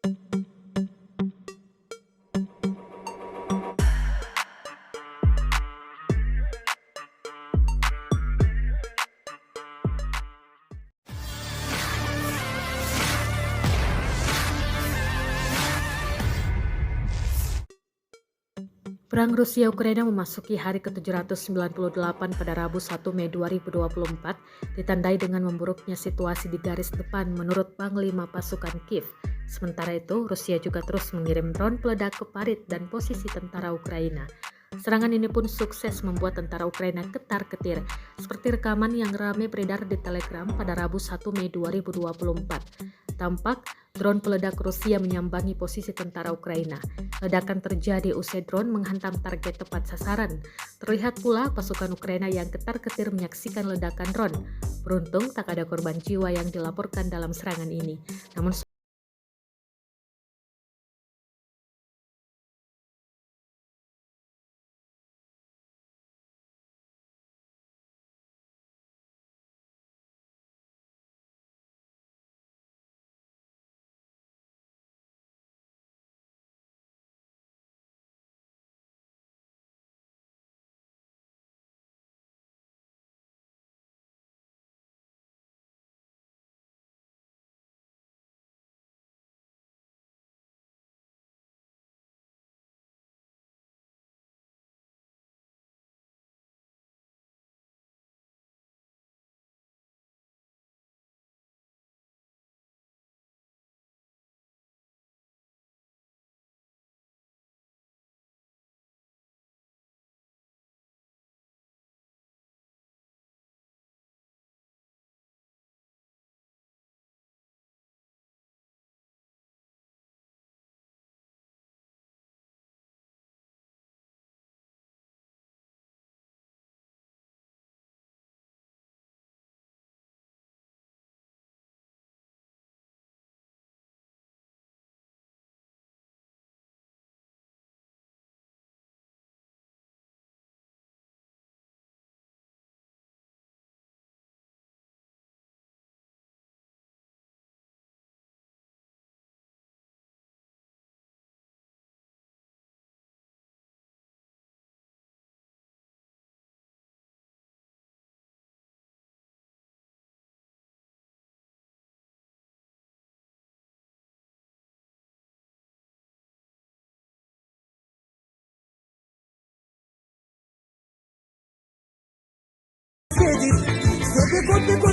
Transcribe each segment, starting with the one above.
Perang Rusia-Ukraina memasuki hari ke-798 pada Rabu 1 Mei 2024, ditandai dengan memburuknya situasi di garis depan menurut Panglima Pasukan Kiev. Sementara itu, Rusia juga terus mengirim drone peledak ke parit dan posisi tentara Ukraina. Serangan ini pun sukses membuat tentara Ukraina ketar-ketir, seperti rekaman yang ramai beredar di Telegram pada Rabu 1 Mei 2024. Tampak drone peledak Rusia menyambangi posisi tentara Ukraina. Ledakan terjadi usai drone menghantam target tepat sasaran. Terlihat pula pasukan Ukraina yang ketar-ketir menyaksikan ledakan drone. Beruntung tak ada korban jiwa yang dilaporkan dalam serangan ini. Namun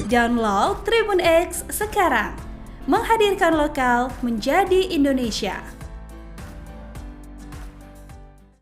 Download Tribun X sekarang, menghadirkan lokal menjadi Indonesia.